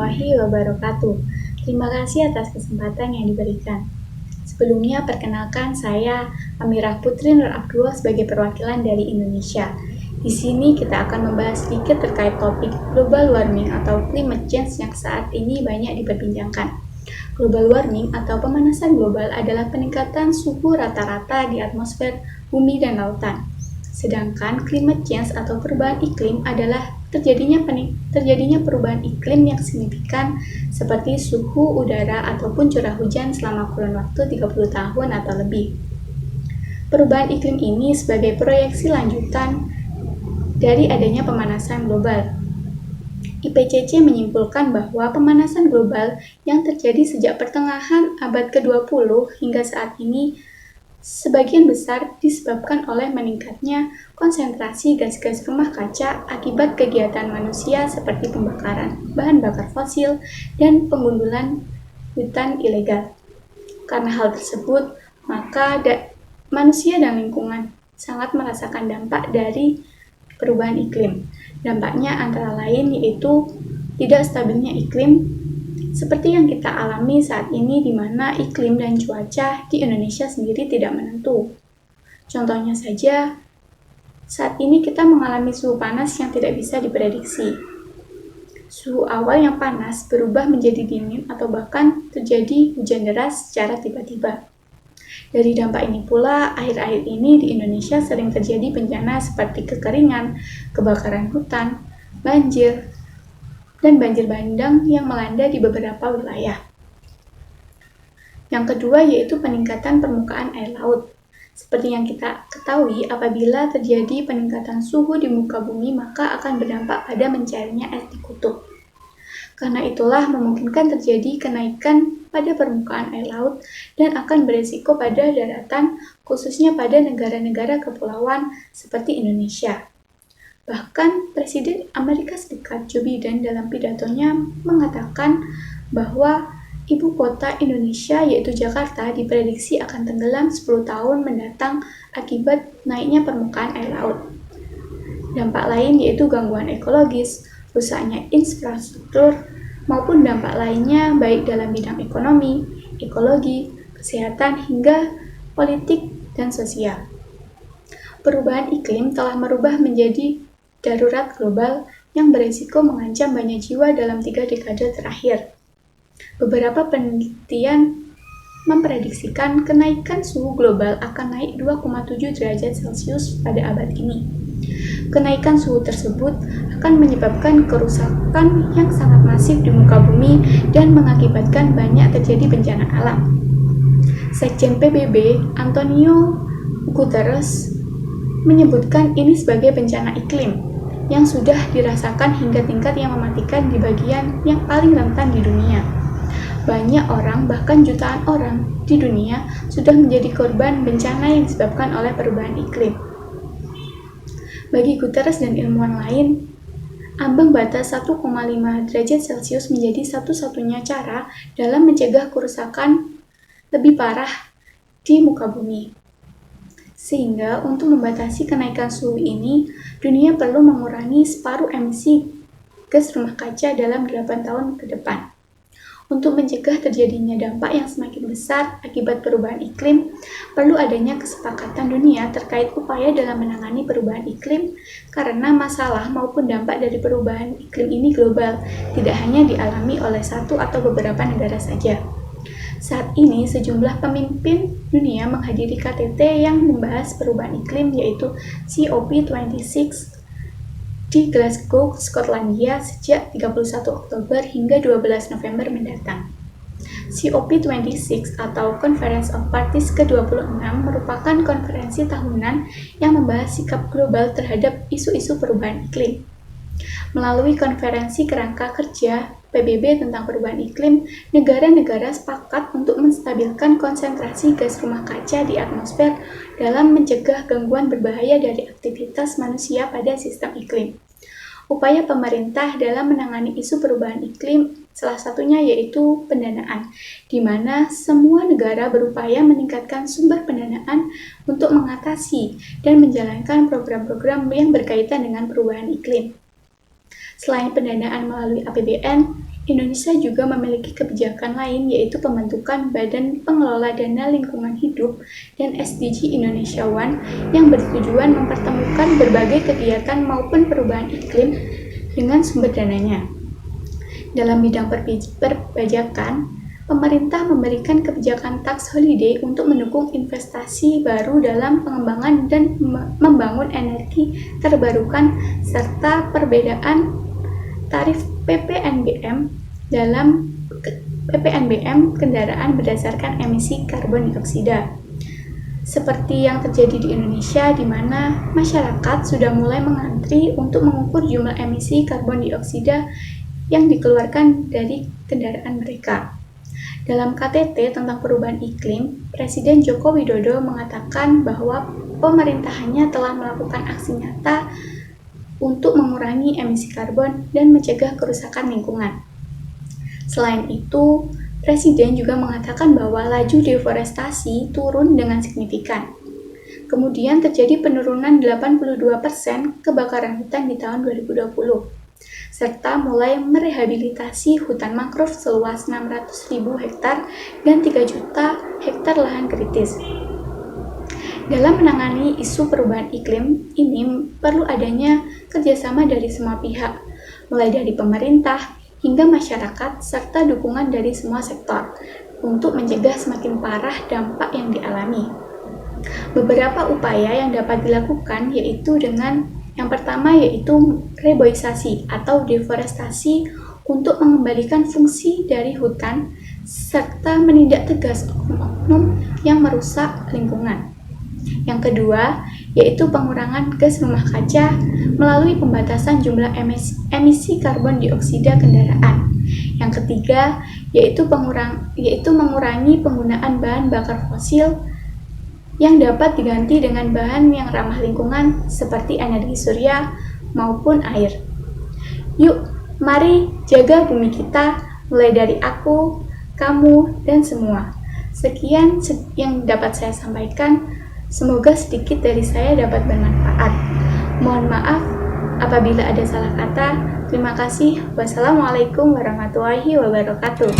warahmatullahi wabarakatuh. Terima kasih atas kesempatan yang diberikan. Sebelumnya, perkenalkan saya Amirah Putri Nur Abdullah sebagai perwakilan dari Indonesia. Di sini kita akan membahas sedikit terkait topik global warming atau climate change yang saat ini banyak diperbincangkan. Global warming atau pemanasan global adalah peningkatan suhu rata-rata di atmosfer, bumi, dan lautan. Sedangkan climate change atau perubahan iklim adalah terjadinya perubahan iklim yang signifikan seperti suhu udara ataupun curah hujan selama kurun waktu 30 tahun atau lebih. Perubahan iklim ini sebagai proyeksi lanjutan dari adanya pemanasan global. IPCC menyimpulkan bahwa pemanasan global yang terjadi sejak pertengahan abad ke-20 hingga saat ini sebagian besar disebabkan oleh meningkatnya konsentrasi gas-gas rumah kaca akibat kegiatan manusia seperti pembakaran bahan bakar fosil dan penggundulan hutan ilegal. Karena hal tersebut, maka manusia dan lingkungan sangat merasakan dampak dari perubahan iklim. Dampaknya antara lain yaitu tidak stabilnya iklim, seperti yang kita alami saat ini di mana iklim dan cuaca di Indonesia sendiri tidak menentu. Contohnya saja, saat ini kita mengalami suhu panas yang tidak bisa diprediksi. Suhu awal yang panas berubah menjadi dingin atau bahkan terjadi hujan deras secara tiba-tiba. Dari dampak ini pula, akhir-akhir ini di Indonesia sering terjadi bencana seperti kekeringan, kebakaran hutan, banjir, dan banjir bandang yang melanda di beberapa wilayah. Yang kedua yaitu peningkatan permukaan air laut. Seperti yang kita ketahui, apabila terjadi peningkatan suhu di muka bumi, maka akan berdampak pada mencairnya es di kutub. Karena itulah memungkinkan terjadi kenaikan pada permukaan air laut dan akan beresiko pada daratan, khususnya pada negara-negara kepulauan seperti Indonesia. Bahkan Presiden Amerika Serikat Joe Biden dalam pidatonya mengatakan bahwa ibu kota Indonesia yaitu Jakarta diprediksi akan tenggelam 10 tahun mendatang akibat naiknya permukaan air laut. Dampak lain yaitu gangguan ekologis, rusaknya infrastruktur, maupun dampak lainnya baik dalam bidang ekonomi, ekologi, kesehatan, hingga politik dan sosial. Perubahan iklim telah merubah menjadi darurat global yang beresiko mengancam banyak jiwa dalam 3 dekade terakhir. Beberapa penelitian memprediksikan kenaikan suhu global akan naik 2,7 derajat Celcius pada abad ini. Kenaikan suhu tersebut akan menyebabkan kerusakan yang sangat masif di muka bumi dan mengakibatkan banyak terjadi bencana alam. Sekjen PBB, Antonio Guterres, menyebutkan ini sebagai bencana iklim yang sudah dirasakan hingga tingkat yang mematikan di bagian yang paling rentan di dunia. Banyak orang, bahkan jutaan orang di dunia sudah menjadi korban bencana yang disebabkan oleh perubahan iklim. Bagi Guterres dan ilmuwan lain, ambang batas 1,5 derajat Celcius menjadi satu-satunya cara dalam mencegah kerusakan lebih parah di muka bumi. Sehingga untuk membatasi kenaikan suhu ini, dunia perlu mengurangi separuh emisi gas rumah kaca dalam 8 tahun ke depan. Untuk mencegah terjadinya dampak yang semakin besar akibat perubahan iklim, perlu adanya kesepakatan dunia terkait upaya dalam menangani perubahan iklim karena masalah maupun dampak dari perubahan iklim ini global, tidak hanya dialami oleh satu atau beberapa negara saja. Saat ini, sejumlah pemimpin dunia menghadiri KTT yang membahas perubahan iklim yaitu COP26 di Glasgow, Skotlandia sejak 31 Oktober hingga 12 November mendatang. COP26 atau Conference of Parties ke-26 merupakan konferensi tahunan yang membahas sikap global terhadap isu-isu perubahan iklim. Melalui konferensi kerangka kerja PBB tentang perubahan iklim, negara-negara sepakat untuk menstabilkan konsentrasi gas rumah kaca di atmosfer dalam mencegah gangguan berbahaya dari aktivitas manusia pada sistem iklim. Upaya pemerintah dalam menangani isu perubahan iklim salah satunya yaitu pendanaan, di mana semua negara berupaya meningkatkan sumber pendanaan untuk mengatasi dan menjalankan program-program yang berkaitan dengan perubahan iklim. Selain pendanaan melalui APBN, Indonesia juga memiliki kebijakan lain, yaitu pembentukan Badan Pengelola Dana Lingkungan Hidup dan SDG Indonesia One yang bertujuan mempertemukan berbagai kegiatan maupun perubahan iklim dengan sumber dananya. Dalam bidang perpajakan, pemerintah memberikan kebijakan tax holiday untuk mendukung investasi baru dalam pengembangan dan membangun energi terbarukan serta perbedaan tarif PPNBM dalam PPNBM kendaraan berdasarkan emisi karbon dioksida. Seperti yang terjadi di Indonesia, di mana masyarakat sudah mulai mengantri untuk mengukur jumlah emisi karbon dioksida yang dikeluarkan dari kendaraan mereka. Dalam KTT tentang perubahan iklim, Presiden Joko Widodo mengatakan bahwa pemerintahannya telah melakukan aksi nyata untuk mengurangi emisi karbon dan mencegah kerusakan lingkungan. Selain itu, Presiden juga mengatakan bahwa laju deforestasi turun dengan signifikan. Kemudian terjadi penurunan 82% kebakaran hutan di tahun 2020, serta mulai merehabilitasi hutan mangrove seluas 600.000 hektar dan 3 juta hektar lahan kritis. Dalam menangani isu perubahan iklim ini perlu adanya kerjasama dari semua pihak, mulai dari pemerintah hingga masyarakat serta dukungan dari semua sektor untuk mencegah semakin parah dampak yang dialami. Beberapa upaya yang dapat dilakukan yaitu yang pertama yaitu reboisasi atau deforestasi untuk mengembalikan fungsi dari hutan serta menindak tegas oknum-oknum yang merusak lingkungan. Yang kedua, yaitu pengurangan gas rumah kaca melalui pembatasan jumlah emisi karbon dioksida kendaraan. Yang ketiga, yaitu mengurangi penggunaan bahan bakar fosil yang dapat diganti dengan bahan yang ramah lingkungan seperti energi surya maupun air. Yuk, mari jaga bumi kita, mulai dari aku, kamu, dan semua. Sekian yang dapat saya sampaikan. Semoga sedikit dari saya dapat bermanfaat. Mohon maaf apabila ada salah kata. Terima kasih. Wassalamualaikum warahmatullahi wabarakatuh.